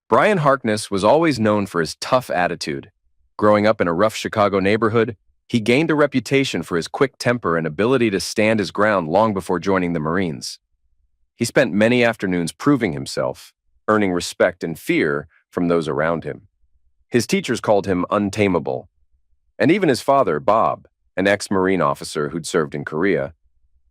Brian Harkness was always known for his tough attitude. Growing up in a rough Chicago neighborhood, he gained a reputation for his quick temper and ability to stand his ground long before joining the Marines. He spent many afternoons proving himself, earning respect and fear from those around him. His teachers called him untamable, and even his father, Bob, an ex-Marine officer who'd served in Korea,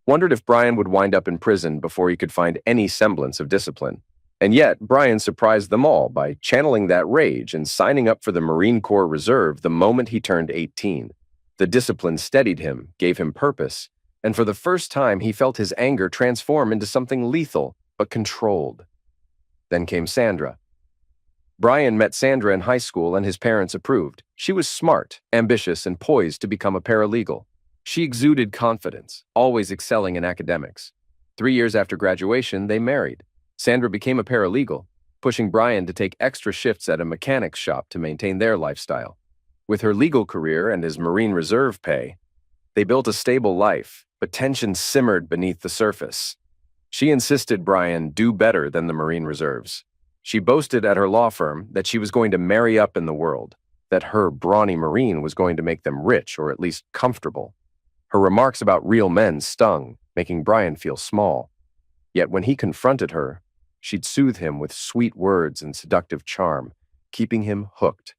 wondered if Brian would wind up in prison before he could find any semblance of discipline. And yet, Brian surprised them all by channeling that rage and signing up for the Marine Corps Reserve the moment he turned 18. The discipline steadied him, gave him purpose, and for the first time he felt his anger transform into something lethal, but controlled. Then came Sandra. Brian met Sandra in high school and his parents approved. She was smart, ambitious, and poised to become a paralegal. She exuded confidence, always excelling in academics. 3 years after graduation, they married. Sandra became a paralegal, pushing Brian to take extra shifts at a mechanic's shop to maintain their lifestyle. With her legal career and his Marine Reserve pay, they built a stable life, but tension simmered beneath the surface. She insisted Brian do better than the Marine Reserves. She boasted at her law firm that she was going to marry up in the world, that her brawny Marine was going to make them rich or at least comfortable. Her remarks about real men stung, making Brian feel small. Yet when he confronted her, she'd soothe him with sweet words and seductive charm, keeping him hooked.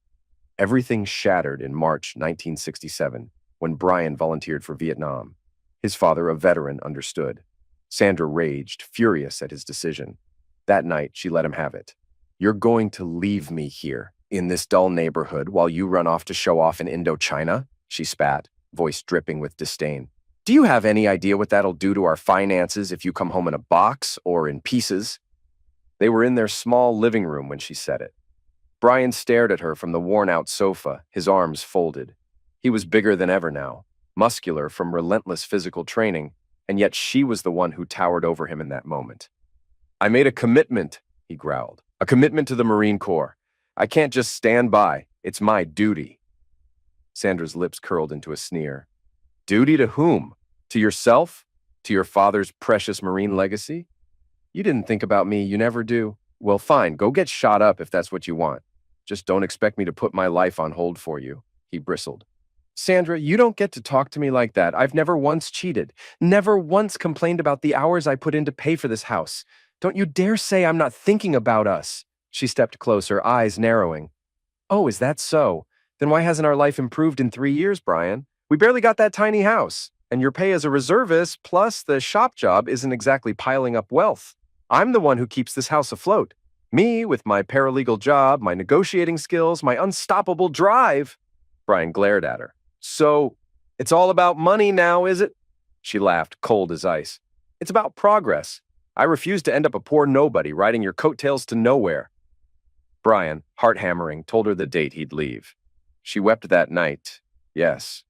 Everything shattered in March 1967 when Brian volunteered for Vietnam. His father, a veteran, understood. Sandra raged, furious at his decision. That night, she let him have it. "You're going to leave me here, in this dull neighborhood, while you run off to show off in Indochina?" she spat, voice dripping with disdain. "Do you have any idea what that'll do to our finances if you come home in a box or in pieces?" They were in their small living room when she said it. Brian stared at her from the worn-out sofa, his arms folded. He was bigger than ever now, muscular from relentless physical training, and yet she was the one who towered over him in that moment. "I made a commitment," he growled. "A commitment to the Marine Corps. I can't just stand by. It's my duty." Sandra's lips curled into a sneer. "Duty to whom? To yourself? To your father's precious Marine legacy? You didn't think about me, you never do. Well, fine, go get shot up if that's what you want. Just don't expect me to put my life on hold for you," he bristled. "Sandra, you don't get to talk to me like that. I've never once cheated. Never once complained about the hours I put in to pay for this house. Don't you dare say I'm not thinking about us." She stepped closer, eyes narrowing. "Oh, is that so? Then why hasn't our life improved in 3 years, Brian? We barely got that tiny house, and your pay as a reservist plus the shop job isn't exactly piling up wealth. I'm the one who keeps this house afloat. Me, with my paralegal job, my negotiating skills, my unstoppable drive." Brian glared at her. "So, it's all about money now, is it?" She laughed, cold as ice. "It's about progress. I refuse to end up a poor nobody riding your coattails to nowhere." Brian, heart-hammering, told her the date he'd leave. She wept that night, yes.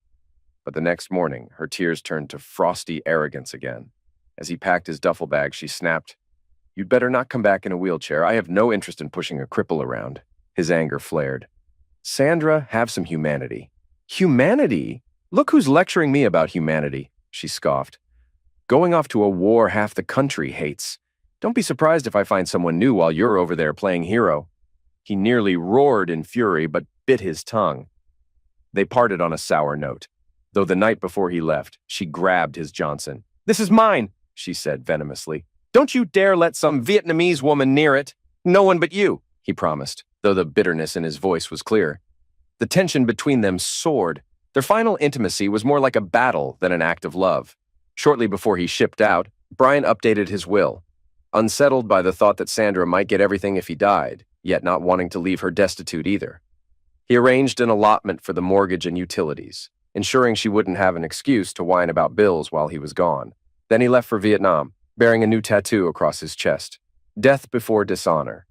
But the next morning, her tears turned to frosty arrogance again. As he packed his duffel bag, she snapped, "You'd better not come back in a wheelchair. I have no interest in pushing a cripple around." His anger flared. "Sandra, have some humanity." "Humanity? Look who's lecturing me about humanity," she scoffed. "Going off to a war half the country hates. Don't be surprised if I find someone new while you're over there playing hero." He nearly roared in fury, but bit his tongue. They parted on a sour note, though the night before he left, she grabbed his Johnson. "This is mine," she said venomously. "Don't you dare let some Vietnamese woman near it. No one but you," he promised, though the bitterness in his voice was clear. The tension between them soared. Their final intimacy was more like a battle than an act of love. Shortly before he shipped out, Brian updated his will, unsettled by the thought that Sandra might get everything if he died, yet not wanting to leave her destitute either. He arranged an allotment for the mortgage and utilities, ensuring she wouldn't have an excuse to whine about bills while he was gone. Then he left for Vietnam, bearing a new tattoo across his chest. Death before dishonor.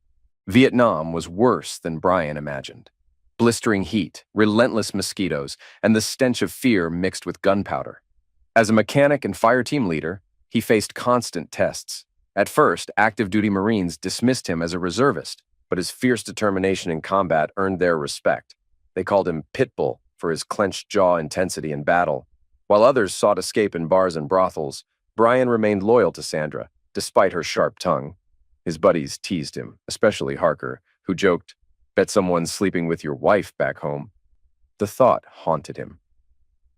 Vietnam was worse than Brian imagined. Blistering heat, relentless mosquitoes, and the stench of fear mixed with gunpowder. As a mechanic and fire team leader, he faced constant tests. At first, active duty Marines dismissed him as a reservist, but his fierce determination in combat earned their respect. They called him Pitbull for his clenched jaw intensity in battle. While others sought escape in bars and brothels, Brian remained loyal to Sandra, despite her sharp tongue. His buddies teased him, especially Harker, who joked, "Bet someone's sleeping with your wife back home." The thought haunted him.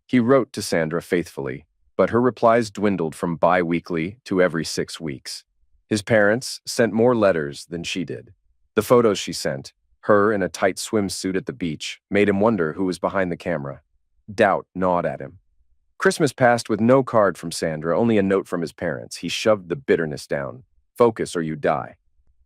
He wrote to Sandra faithfully, but her replies dwindled from bi-weekly to every 6 weeks. His parents sent more letters than she did. The photos she sent, her in a tight swimsuit at the beach, made him wonder who was behind the camera. Doubt gnawed at him. Christmas passed with no card from Sandra, only a note from his parents. He shoved the bitterness down. Focus or you die.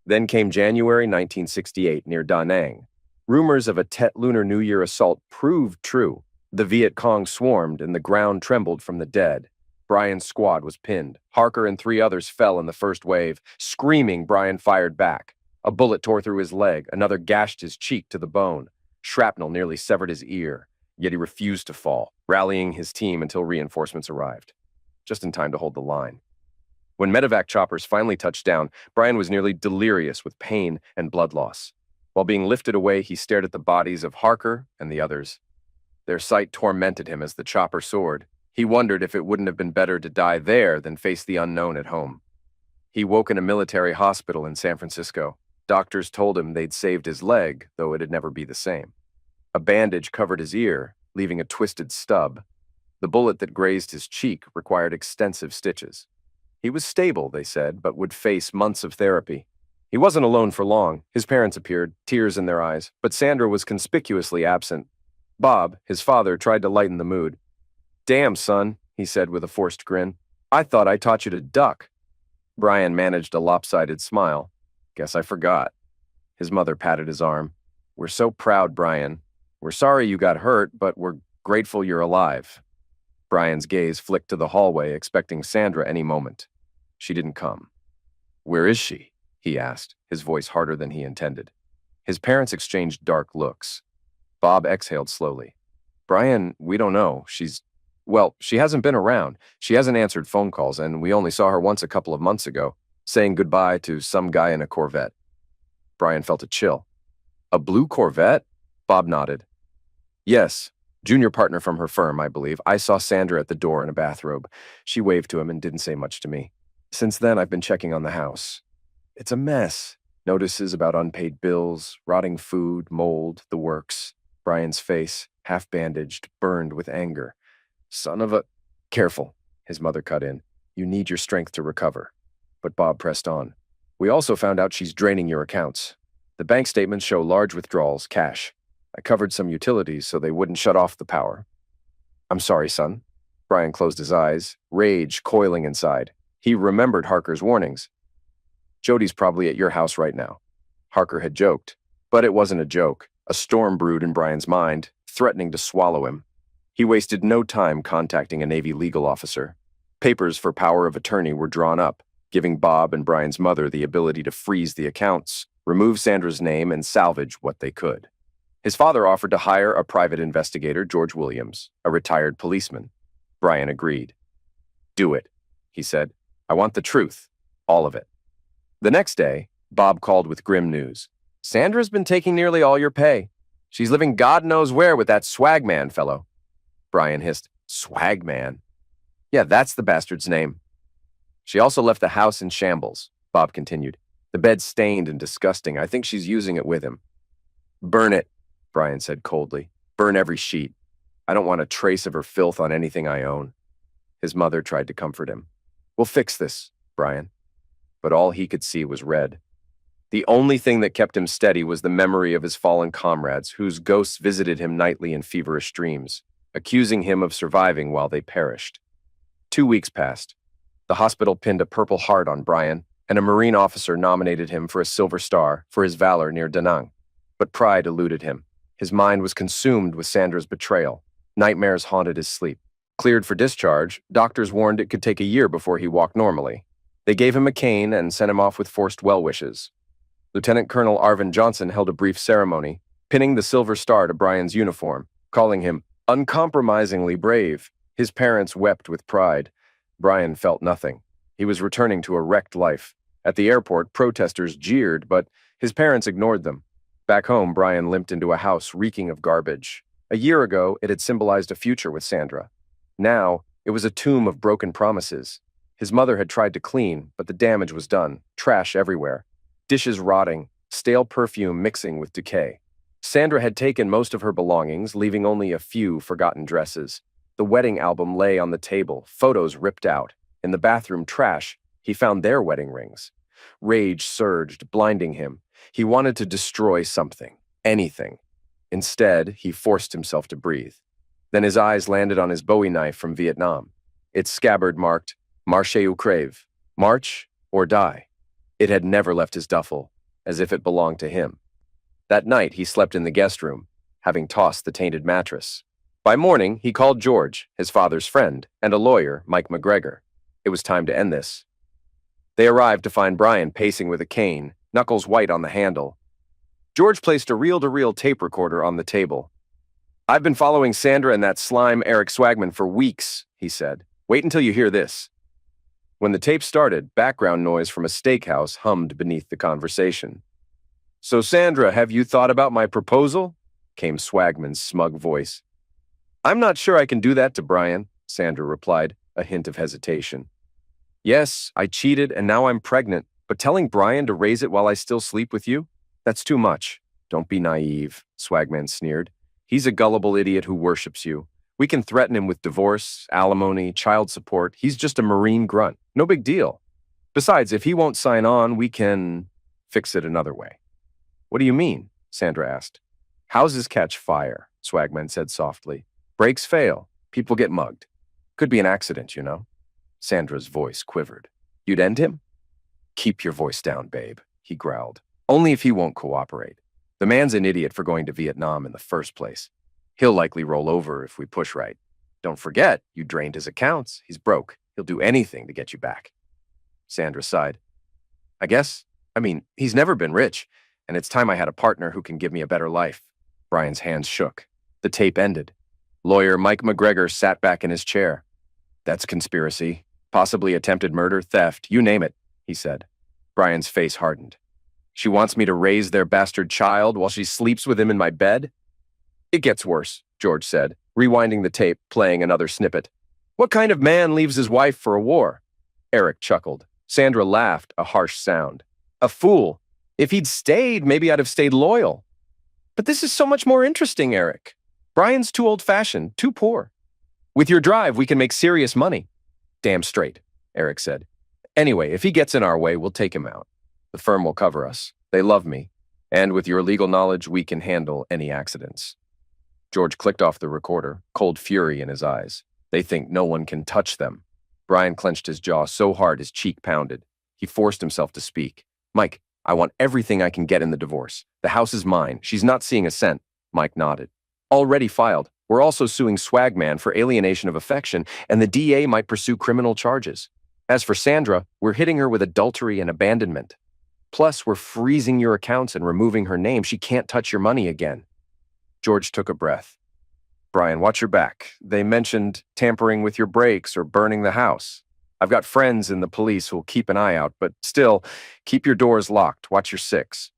Then came January 1968 near Da Nang. Rumors of a Tet Lunar New Year assault proved true. The Viet Cong swarmed and the ground trembled from the dead. Brian's squad was pinned. Harker and 3 others fell in the first wave. Screaming, Brian fired back. A bullet tore through his leg. Another gashed his cheek to the bone. Shrapnel nearly severed his ear. Yet he refused to fall, rallying his team until reinforcements arrived. Just in time to hold the line. When medevac choppers finally touched down, Brian was nearly delirious with pain and blood loss. While being lifted away, he stared at the bodies of Harker and the others. Their sight tormented him as the chopper soared. He wondered if it wouldn't have been better to die there than face the unknown at home. He woke in a military hospital in San Francisco. Doctors told him they'd saved his leg, though it'd never be the same. A bandage covered his ear, leaving a twisted stub. The bullet that grazed his cheek required extensive stitches. He was stable, they said, but would face months of therapy. He wasn't alone for long. His parents appeared, tears in their eyes, but Sandra was conspicuously absent. Bob, his father, tried to lighten the mood. "Damn, son," he said with a forced grin. "I thought I taught you to duck." Brian managed a lopsided smile. "Guess I forgot." His mother patted his arm. "We're so proud, Brian. We're sorry you got hurt, but we're grateful you're alive." Brian's gaze flicked to the hallway, expecting Sandra any moment. She didn't come. "Where is she?" he asked, his voice harder than he intended. His parents exchanged dark looks. Bob exhaled slowly. "Brian, we don't know. She hasn't been around. She hasn't answered phone calls, and we only saw her once a couple of months ago, saying goodbye to some guy in a Corvette." Brian felt a chill. "A blue Corvette?" Bob nodded. "Yes, junior partner from her firm, I believe. I saw Sandra at the door in a bathrobe. She waved to him and didn't say much to me. Since then, I've been checking on the house. It's a mess. Notices about unpaid bills, rotting food, mold, the works." Brian's face, half bandaged, burned with anger. "Son of a—" "Careful," his mother cut in. "You need your strength to recover." But Bob pressed on. "We also found out she's draining your accounts. The bank statements show large withdrawals, cash. I covered some utilities so they wouldn't shut off the power." "I'm sorry, son." Brian closed his eyes, rage coiling inside. He remembered Harker's warnings. "Jody's probably at your house right now." Harker had joked. But it wasn't a joke. A storm brewed in Brian's mind, threatening to swallow him. He wasted no time contacting a Navy legal officer. Papers for power of attorney were drawn up, giving Bob and Brian's mother the ability to freeze the accounts, remove Sandra's name, and salvage what they could. His father offered to hire a private investigator, George Williams, a retired policeman. Brian agreed. "Do it," he said. "I want the truth. All of it." The next day, Bob called with grim news. "Sandra's been taking nearly all your pay. She's living God knows where with that swagman fellow." Brian hissed, "Swagman?" "Yeah, that's the bastard's name." "She also left the house in shambles," Bob continued. "The bed's stained and disgusting. I think she's using it with him." "Burn it," Brian said coldly. "Burn every sheet. I don't want a trace of her filth on anything I own." His mother tried to comfort him. "We'll fix this, Brian." But all he could see was red. The only thing that kept him steady was the memory of his fallen comrades, whose ghosts visited him nightly in feverish dreams, accusing him of surviving while they perished. 2 weeks passed. The hospital pinned a Purple Heart on Brian, and a Marine officer nominated him for a Silver Star for his valor near Da Nang. But pride eluded him. His mind was consumed with Sandra's betrayal. Nightmares haunted his sleep. Cleared for discharge, doctors warned it could take a year before he walked normally. They gave him a cane and sent him off with forced well wishes. Lieutenant Colonel Arvin Johnson held a brief ceremony, pinning the Silver Star to Brian's uniform, calling him uncompromisingly brave. His parents wept with pride. Brian felt nothing. He was returning to a wrecked life. At the airport, protesters jeered, but his parents ignored them. Back home, Brian limped into a house reeking of garbage. A year ago, it had symbolized a future with Sandra. Now, it was a tomb of broken promises. His mother had tried to clean, but the damage was done. Trash everywhere. Dishes rotting, stale perfume mixing with decay. Sandra had taken most of her belongings, leaving only a few forgotten dresses. The wedding album lay on the table, photos ripped out. In the bathroom trash, he found their wedding rings. Rage surged, blinding him. He wanted to destroy something, anything. Instead, he forced himself to breathe. Then his eyes landed on his Bowie knife from Vietnam. Its scabbard marked, Marche ou crève, march or die. It had never left his duffel, as if it belonged to him. That night, he slept in the guest room, having tossed the tainted mattress. By morning, he called George, his father's friend, and a lawyer, Mike McGregor. It was time to end this. They arrived to find Brian pacing with a cane, knuckles white on the handle. George placed a reel-to-reel tape recorder on the table. "I've been following Sandra and that slime Eric Swagman for weeks," he said. "Wait until you hear this." When the tape started, background noise from a steakhouse hummed beneath the conversation. "So Sandra, have you thought about my proposal?" came Swagman's smug voice. "I'm not sure I can do that to Brian," Sandra replied, a hint of hesitation. "Yes, I cheated and now I'm pregnant, but telling Brian to raise it while I still sleep with you? That's too much." "Don't be naive," Swagman sneered. "He's a gullible idiot who worships you. We can threaten him with divorce, alimony, child support. He's just a Marine grunt. No big deal. Besides, if he won't sign on, we can fix it another way." "What do you mean?" Sandra asked. "Houses catch fire," Swagman said softly. "Brakes fail. People get mugged. Could be an accident, you know." Sandra's voice quivered. "You'd end him?" "Keep your voice down, babe," he growled. "Only if he won't cooperate. The man's an idiot for going to Vietnam in the first place. He'll likely roll over if we push right. Don't forget, you drained his accounts. He's broke. He'll do anything to get you back." Sandra sighed. He's never been rich, and it's time I had a partner who can give me a better life." Brian's hands shook. The tape ended. Lawyer Mike McGregor sat back in his chair. "That's conspiracy. Possibly attempted murder, theft, you name it," he said. Brian's face hardened. "She wants me to raise their bastard child while she sleeps with him in my bed?" "It gets worse," George said, rewinding the tape, playing another snippet. "What kind of man leaves his wife for a war?" Eric chuckled. Sandra laughed, a harsh sound. "A fool. If he'd stayed, maybe I'd have stayed loyal." "But this is so much more interesting, Eric. Brian's too old-fashioned, too poor. With your drive, we can make serious money." "Damn straight," Eric said. "Anyway, if he gets in our way, we'll take him out. The firm will cover us. They love me. And with your legal knowledge, we can handle any accidents." George clicked off the recorder, cold fury in his eyes. They think no one can touch them. Brian clenched his jaw so hard his cheek pounded. He forced himself to speak. "Mike, I want everything I can get in the divorce. The house is mine. She's not seeing a cent." Mike nodded. "Already filed. We're also suing Swagman for alienation of affection, and the DA might pursue criminal charges. As for Sandra, we're hitting her with adultery and abandonment. Plus, we're freezing your accounts and removing her name. She can't touch your money again." George took a breath. "Brian, watch your back. They mentioned tampering with your brakes or burning the house. I've got friends in the police who'll keep an eye out, but still, keep your doors locked. Watch your six."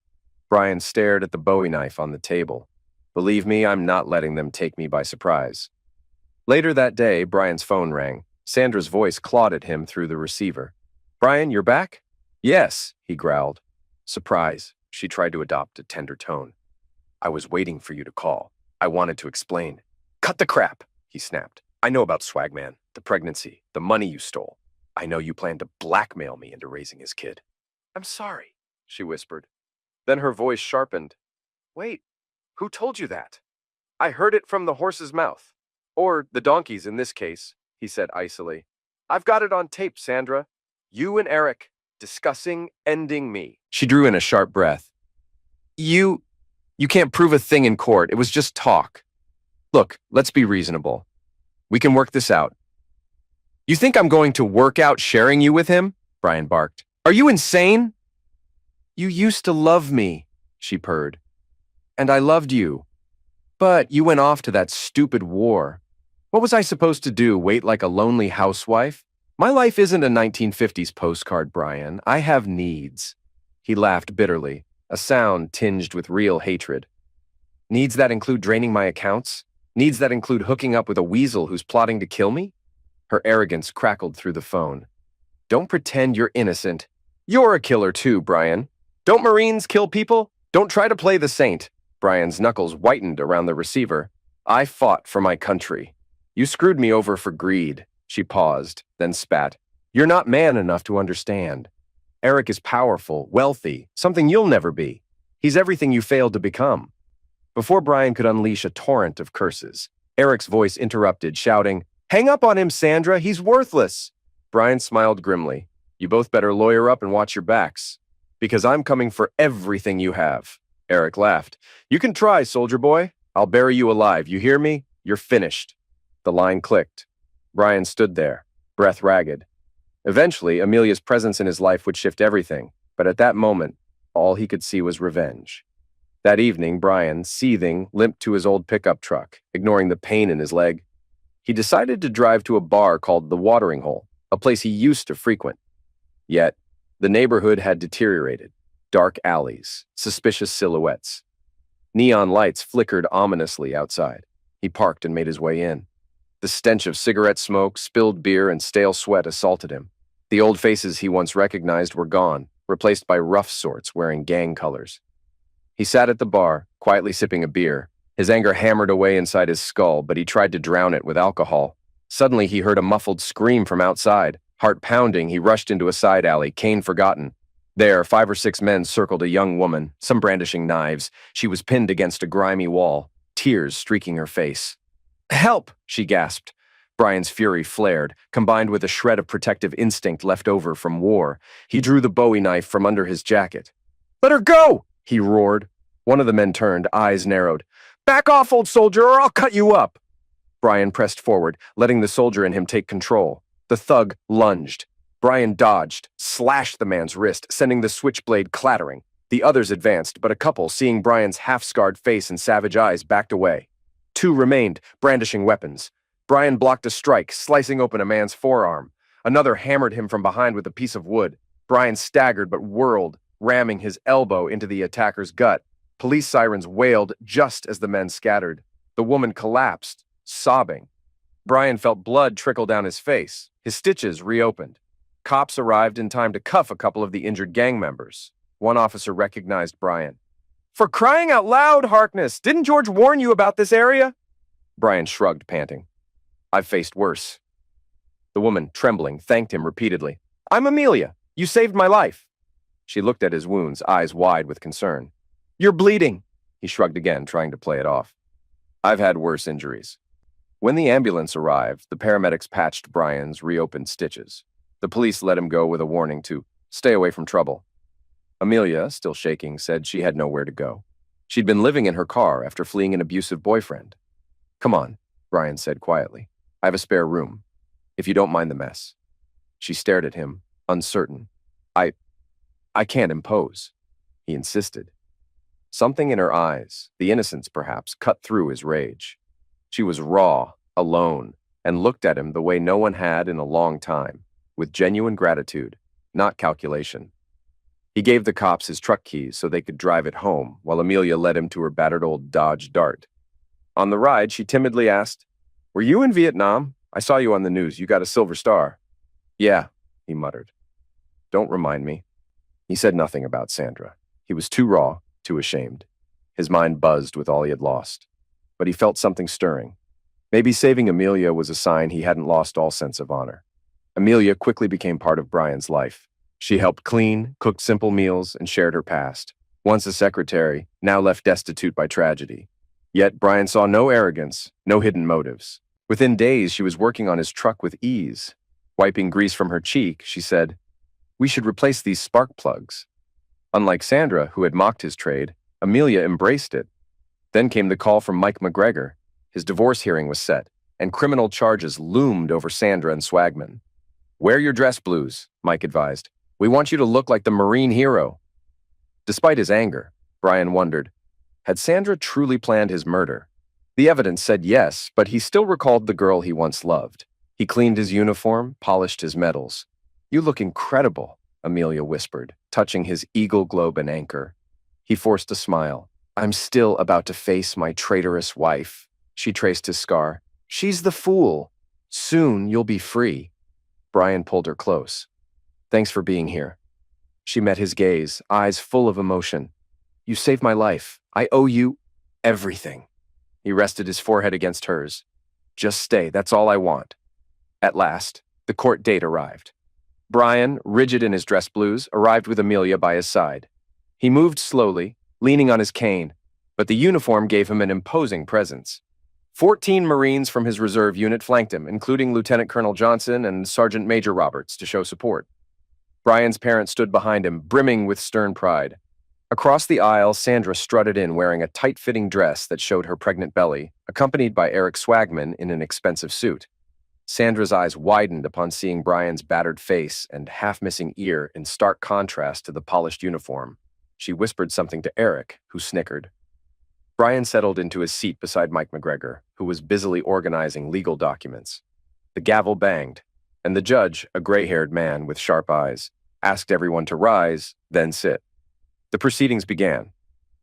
Brian stared at the Bowie knife on the table. "Believe me, I'm not letting them take me by surprise." Later that day, Brian's phone rang. Sandra's voice clawed at him through the receiver. "Brian, you're back?" "Yes," he growled. "Surprise." She tried to adopt a tender tone. "I was waiting for you to call. I wanted to explain." "Cut the crap," he snapped. "I know about Swagman, the pregnancy, the money you stole. I know you plan to blackmail me into raising his kid." "I'm sorry," she whispered. Then her voice sharpened. "Wait, who told you that?" "I heard it from the horse's mouth. Or the donkey's in this case," he said icily. "I've got it on tape, Sandra. You and Eric discussing ending me." She drew in a sharp breath. You can't prove a thing in court. It was just talk. Look, let's be reasonable. We can work this out." "You think I'm going to work out sharing you with him?" Brian barked. "Are you insane?" "You used to love me," she purred. "And I loved you. But you went off to that stupid war. What was I supposed to do, wait like a lonely housewife? My life isn't a 1950s postcard, Brian. I have needs." He laughed bitterly, a sound tinged with real hatred. "Needs that include draining my accounts? Needs that include hooking up with a weasel who's plotting to kill me?" Her arrogance crackled through the phone. "Don't pretend you're innocent. You're a killer too, Brian. Don't Marines kill people? Don't try to play the saint. Brian's knuckles whitened around the receiver. I fought for my country. You screwed me over for greed. She paused, then spat. You're not man enough to understand. Eric is powerful, wealthy, something you'll never be. He's everything you failed to become. Before Brian could unleash a torrent of curses, Eric's voice interrupted, shouting, Hang up on him, Sandra. He's worthless. Brian smiled grimly. You both better lawyer up and watch your backs. Because I'm coming for everything you have. Eric laughed. You can try, soldier boy. I'll bury you alive. You hear me? You're finished. The line clicked. Brian stood there, breath ragged. Eventually, Amelia's presence in his life would shift everything, but at that moment, all he could see was revenge. That evening, Brian, seething, limped to his old pickup truck, ignoring the pain in his leg. He decided to drive to a bar called the Watering Hole, a place he used to frequent. Yet, the neighborhood had deteriorated. Dark alleys, suspicious silhouettes. Neon lights flickered ominously outside. He parked and made his way in. The stench of cigarette smoke, spilled beer, and stale sweat assaulted him. The old faces he once recognized were gone, replaced by rough sorts wearing gang colors. He sat at the bar, quietly sipping a beer. His anger hammered away inside his skull, but he tried to drown it with alcohol. Suddenly, he heard a muffled scream from outside. Heart pounding, he rushed into a side alley, cane forgotten. There, 5 or 6 men circled a young woman, some brandishing knives. She was pinned against a grimy wall, tears streaking her face. Help! She gasped. Brian's fury flared, combined with a shred of protective instinct left over from war. He drew the Bowie knife from under his jacket. Let her go! He roared. One of the men turned, eyes narrowed. Back off, old soldier, or I'll cut you up! Brian pressed forward, letting the soldier in him take control. The thug lunged. Brian dodged, slashed the man's wrist, sending the switchblade clattering. The others advanced, but a couple, seeing Brian's half-scarred face and savage eyes, backed away. 2 remained, brandishing weapons. Brian blocked a strike, slicing open a man's forearm. Another hammered him from behind with a piece of wood. Brian staggered but whirled, ramming his elbow into the attacker's gut. Police sirens wailed just as the men scattered. The woman collapsed, sobbing. Brian felt blood trickle down his face. His stitches reopened. Cops arrived in time to cuff a couple of the injured gang members. One officer recognized Brian. For crying out loud, Harkness! Didn't George warn you about this area? Brian shrugged, panting. I've faced worse. The woman, trembling, thanked him repeatedly. I'm Amelia. You saved my life. She looked at his wounds, eyes wide with concern. You're bleeding. He shrugged again, trying to play it off. I've had worse injuries. When the ambulance arrived, the paramedics patched Brian's reopened stitches. The police let him go with a warning to stay away from trouble. Amelia, still shaking, said she had nowhere to go. She'd been living in her car after fleeing an abusive boyfriend. Come on, Brian said quietly. I have a spare room, if you don't mind the mess. She stared at him, uncertain. I can't impose, he insisted. Something in her eyes, the innocence perhaps, cut through his rage. She was raw, alone, and looked at him the way no one had in a long time, with genuine gratitude, not calculation. He gave the cops his truck keys so they could drive it home, while Amelia led him to her battered old Dodge Dart. On the ride, she timidly asked, Were you in Vietnam? I saw you on the news. You got a Silver Star. Yeah, he muttered. Don't remind me. He said nothing about Sandra. He was too raw, too ashamed. His mind buzzed with all he had lost. But he felt something stirring. Maybe saving Amelia was a sign he hadn't lost all sense of honor. Amelia quickly became part of Brian's life. She helped clean, cooked simple meals, and shared her past. Once a secretary, now left destitute by tragedy. Yet Brian saw no arrogance, no hidden motives. Within days, she was working on his truck with ease. Wiping grease from her cheek, she said, We should replace these spark plugs. Unlike Sandra, who had mocked his trade, Amelia embraced it. Then came the call from Mike McGregor. His divorce hearing was set, and criminal charges loomed over Sandra and Swagman. Wear your dress blues, Mike advised. We want you to look like the Marine hero. Despite his anger, Brian wondered, had Sandra truly planned his murder? The evidence said yes, but he still recalled the girl he once loved. He cleaned his uniform, polished his medals. You look incredible, Amelia whispered, touching his eagle globe and anchor. He forced a smile. I'm still about to face my traitorous wife. She traced his scar. She's the fool. Soon you'll be free. Brian pulled her close. Thanks for being here. She met his gaze, eyes full of emotion. "You saved my life. I owe you everything." He rested his forehead against hers. "Just stay, that's all I want." At last, the court date arrived. Brian, rigid in his dress blues, arrived with Amelia by his side. He moved slowly, leaning on his cane, but the uniform gave him an imposing presence. 14 Marines from his reserve unit flanked him, including Lieutenant Colonel Johnson and Sergeant Major Roberts, to show support. Brian's parents stood behind him, brimming with stern pride. Across the aisle, Sandra strutted in wearing a tight-fitting dress that showed her pregnant belly, accompanied by Eric Swagman in an expensive suit. Sandra's eyes widened upon seeing Brian's battered face and half-missing ear in stark contrast to the polished uniform. She whispered something to Eric, who snickered. Brian settled into his seat beside Mike McGregor, who was busily organizing legal documents. The gavel banged, and the judge, a gray-haired man with sharp eyes, asked everyone to rise, then sit. The proceedings began.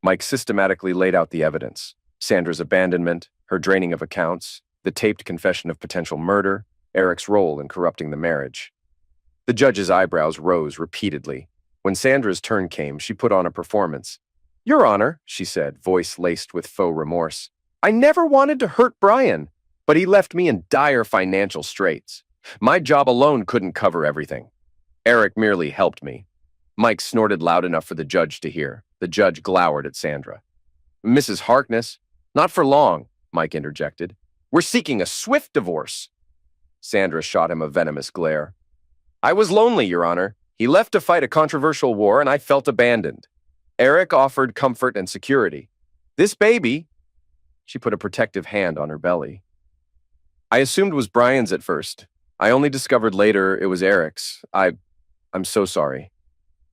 Mike systematically laid out the evidence: Sandra's abandonment, her draining of accounts, the taped confession of potential murder, Eric's role in corrupting the marriage. The judge's eyebrows rose repeatedly. When Sandra's turn came, she put on a performance. "Your Honor," she said, voice laced with faux remorse, "I never wanted to hurt Brian, but he left me in dire financial straits. My job alone couldn't cover everything. Eric merely helped me." Mike snorted loud enough for the judge to hear. The judge glowered at Sandra. "Mrs. Harkness, not for long," Mike interjected. "We're seeking a swift divorce." Sandra shot him a venomous glare. "I was lonely, Your Honor. He left to fight a controversial war, and I felt abandoned. Eric offered comfort and security. This baby—" She put a protective hand on her belly. "I assumed was Brian's at first. I only discovered later it was Eric's. I'm so sorry."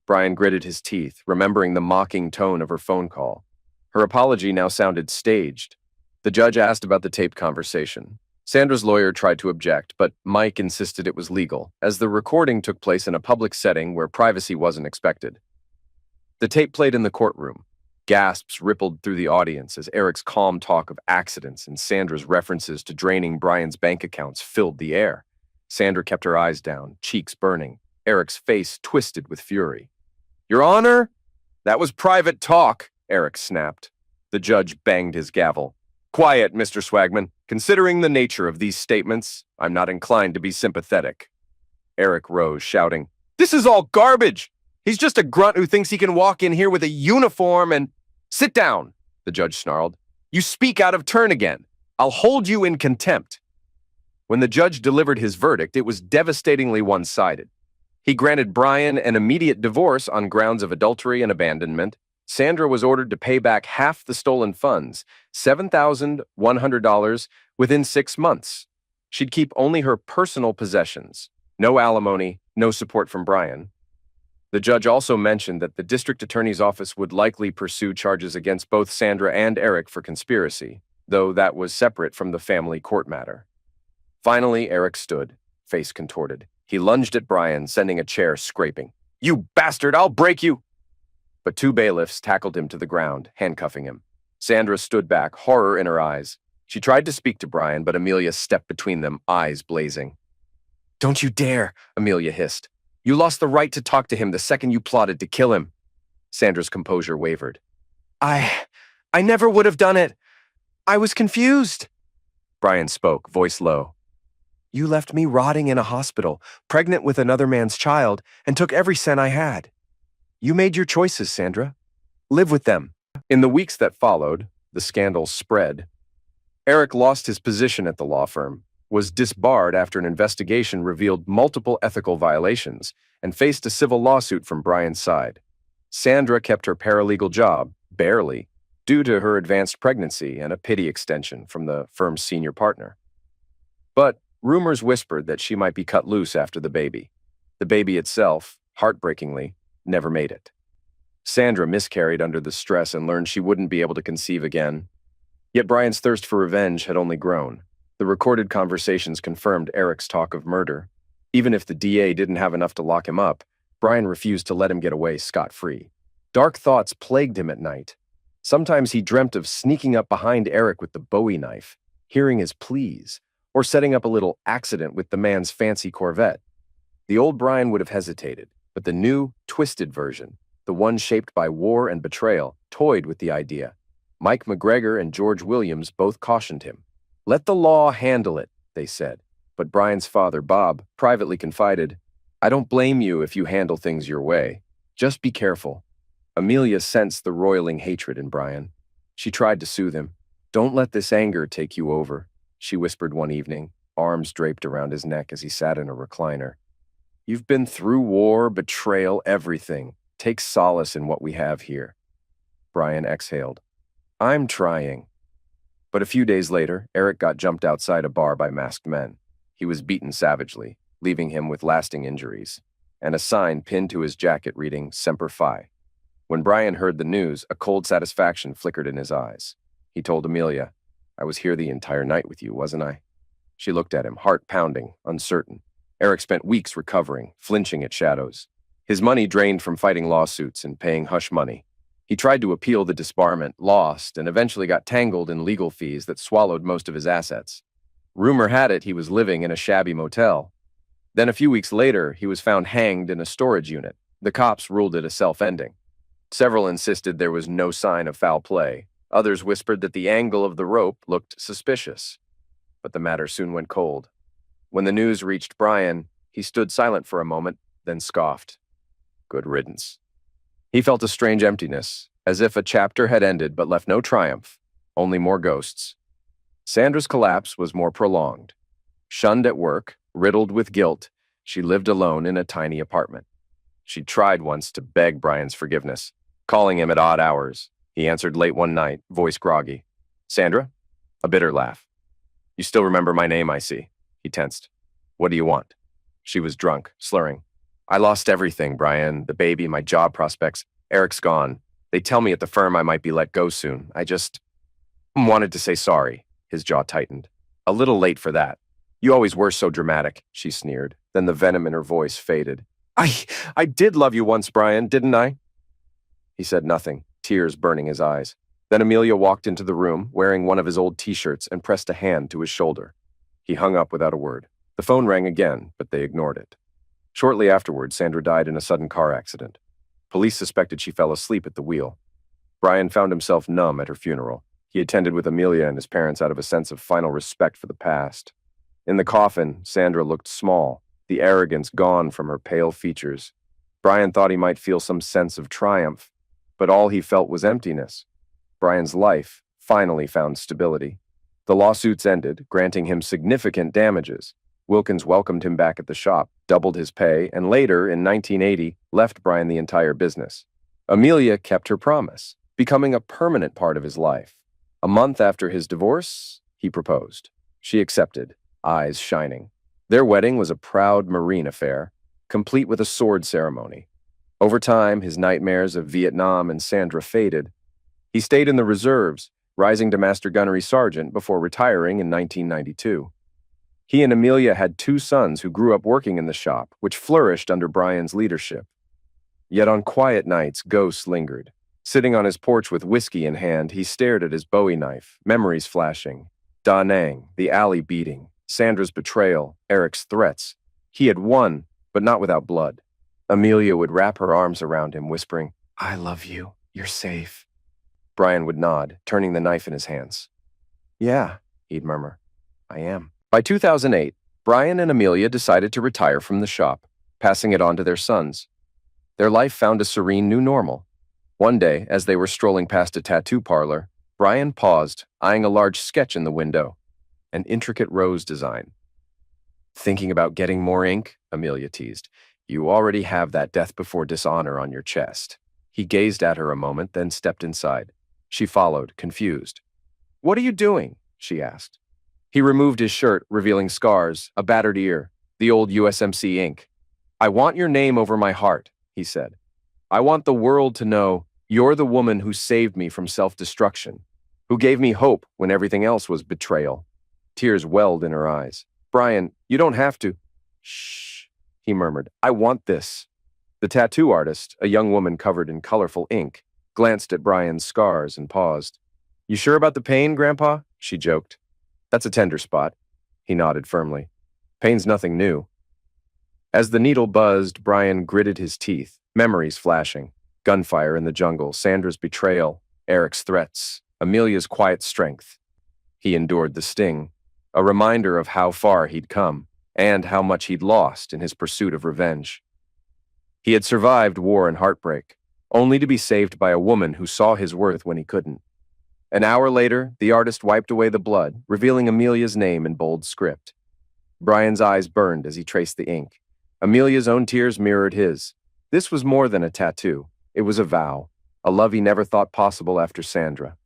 Brian gritted his teeth, remembering the mocking tone of her phone call. Her apology now sounded staged. The judge asked about the taped conversation. Sandra's lawyer tried to object, but Mike insisted it was legal, as the recording took place in a public setting where privacy wasn't expected. The tape played in the courtroom. Gasps rippled through the audience as Eric's calm talk of accidents and Sandra's references to draining Brian's bank accounts filled the air. Sandra kept her eyes down, cheeks burning. Eric's face twisted with fury. "Your Honor, that was private talk," Eric snapped. The judge banged his gavel. "Quiet, Mr. Swagman. Considering the nature of these statements, I'm not inclined to be sympathetic." Eric rose, shouting, "This is all garbage! He's just a grunt who thinks he can walk in here with a uniform and—" "Sit down," the judge snarled. "You speak out of turn again. I'll hold you in contempt." When the judge delivered his verdict, it was devastatingly one-sided. He granted Brian an immediate divorce on grounds of adultery and abandonment. Sandra was ordered to pay back half the stolen funds, $7,100, within 6 months. She'd keep only her personal possessions. No alimony, no support from Brian. The judge also mentioned that the district attorney's office would likely pursue charges against both Sandra and Eric for conspiracy, though that was separate from the family court matter. Finally, Eric stood, face contorted. He lunged at Brian, sending a chair scraping. "You bastard, I'll break you!" But 2 bailiffs tackled him to the ground, handcuffing him. Sandra stood back, horror in her eyes. She tried to speak to Brian, but Amelia stepped between them, eyes blazing. "Don't you dare," Amelia hissed. "You lost the right to talk to him the second you plotted to kill him." Sandra's composure wavered. I never would have done it. I was confused." Brian spoke, voice low. "You left me rotting in a hospital, pregnant with another man's child, and took every cent I had. You made your choices, Sandra. Live with them." In the weeks that followed, the scandal spread. Eric lost his position at the law firm, was disbarred after an investigation revealed multiple ethical violations, and faced a civil lawsuit from Brian's side. Sandra kept her paralegal job, barely, due to her advanced pregnancy and a pity extension from the firm's senior partner. But rumors whispered that she might be cut loose after the baby. The baby itself, heartbreakingly, never made it. Sandra miscarried under the stress and learned she wouldn't be able to conceive again. Yet Brian's thirst for revenge had only grown. The recorded conversations confirmed Eric's talk of murder. Even if the DA didn't have enough to lock him up, Brian refused to let him get away scot-free. Dark thoughts plagued him at night. Sometimes he dreamt of sneaking up behind Eric with the Bowie knife, hearing his pleas, or setting up a little accident with the man's fancy Corvette. The old Brian would have hesitated, But the new, twisted version, the one shaped by war and betrayal, toyed with the idea. Mike McGregor and George Williams both cautioned him. "Let the law handle it," they said. But Brian's father, Bob, privately confided, "I don't blame you if you handle things your way. Just be careful." Amelia sensed the roiling hatred in Brian. She tried to soothe him. "Don't let this anger take you over," she whispered one evening, arms draped around his neck as he sat in a recliner. "You've been through war, betrayal, everything. Take solace in what we have here." Brian exhaled. "I'm trying." But a few days later, Eric got jumped outside a bar by masked men. He was beaten savagely, leaving him with lasting injuries, and a sign pinned to his jacket reading Semper Fi. When Brian heard the news, a cold satisfaction flickered in his eyes. He told Amelia, "I was here the entire night with you, wasn't I?" She looked at him, heart pounding, uncertain. Eric spent weeks recovering, flinching at shadows. His money drained from fighting lawsuits and paying hush money. He tried to appeal the disbarment, lost, and eventually got tangled in legal fees that swallowed most of his assets. Rumor had it he was living in a shabby motel. Then a few weeks later, he was found hanged in a storage unit. The cops ruled it a self-ending. Several insisted there was no sign of foul play. Others whispered that the angle of the rope looked suspicious. But the matter soon went cold. When the news reached Brian, he stood silent for a moment, then scoffed. Good riddance. He felt a strange emptiness, as if a chapter had ended but left no triumph, only more ghosts. Sandra's collapse was more prolonged. Shunned at work, riddled with guilt, she lived alone in a tiny apartment. She tried once to beg Brian's forgiveness, calling him at odd hours. He answered late one night, voice groggy. "Sandra?" A bitter laugh. "You still remember my name, I see." He tensed. "What do you want?" She was drunk, slurring. "I lost everything, Brian. The baby, my job prospects. Eric's gone. They tell me at the firm I might be let go soon. I just wanted to say sorry." His jaw tightened. "A little late for that. You always were so dramatic," she sneered. Then the venom in her voice faded. I did love you once, Brian, didn't I?" He said nothing, tears burning his eyes. Then Amelia walked into the room, wearing one of his old t-shirts, and pressed a hand to his shoulder. He hung up without a word. The phone rang again, but they ignored it. Shortly afterward, Sandra died in a sudden car accident. Police suspected she fell asleep at the wheel. Brian found himself numb at her funeral. He attended with Amelia and his parents out of a sense of final respect for the past. In the coffin, Sandra looked small, the arrogance gone from her pale features. Brian thought he might feel some sense of triumph, but all he felt was emptiness. Brian's life finally found stability. The lawsuits ended, granting him significant damages. Wilkins welcomed him back at the shop, doubled his pay, and later, in 1980, left Brian the entire business. Amelia kept her promise, becoming a permanent part of his life. A month after his divorce, he proposed. She accepted, eyes shining. Their wedding was a proud Marine affair, complete with a sword ceremony. Over time, his nightmares of Vietnam and Sandra faded. He stayed in the reserves, rising to Master Gunnery Sergeant before retiring in 1992. He and Amelia had 2 sons who grew up working in the shop, which flourished under Brian's leadership. Yet on quiet nights, ghosts lingered. Sitting on his porch with whiskey in hand, he stared at his Bowie knife, memories flashing. Da Nang, the alley beating, Sandra's betrayal, Eric's threats. He had won, but not without blood. Amelia would wrap her arms around him, whispering, "I love you. You're safe." Brian would nod, turning the knife in his hands. "Yeah," he'd murmur, "I am." By 2008, Brian and Amelia decided to retire from the shop, passing it on to their sons. Their life found a serene new normal. One day, as they were strolling past a tattoo parlor, Brian paused, eyeing a large sketch in the window, an intricate rose design. "Thinking about getting more ink?" Amelia teased. "You already have that death before dishonor on your chest." He gazed at her a moment, then stepped inside. She followed, confused. "What are you doing?" she asked. He removed his shirt, revealing scars, a battered ear, the old USMC ink. "I want your name over my heart," he said. "I want the world to know you're the woman who saved me from self-destruction, who gave me hope when everything else was betrayal." Tears welled in her eyes. "Brian, you don't have to." "Shh," he murmured. "I want this." The tattoo artist, a young woman covered in colorful ink, glanced at Brian's scars and paused. "You sure about the pain, Grandpa?" she joked. "That's a tender spot." He nodded firmly. "Pain's nothing new." As the needle buzzed, Brian gritted his teeth, memories flashing. Gunfire in the jungle, Sandra's betrayal, Eric's threats, Amelia's quiet strength. He endured the sting, a reminder of how far he'd come, and how much he'd lost in his pursuit of revenge. He had survived war and heartbreak, only to be saved by a woman who saw his worth when he couldn't. An hour later, the artist wiped away the blood, revealing Amelia's name in bold script. Brian's eyes burned as he traced the ink. Amelia's own tears mirrored his. This was more than a tattoo. It was a vow, a love he never thought possible after Sandra.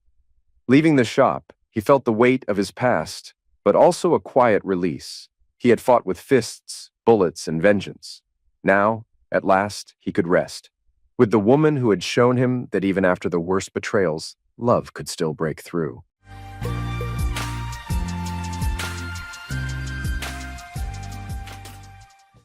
Leaving the shop, he felt the weight of his past, but also a quiet release. He had fought with fists, bullets, and vengeance. Now, at last, he could rest. With the woman who had shown him that even after the worst betrayals, love could still break through.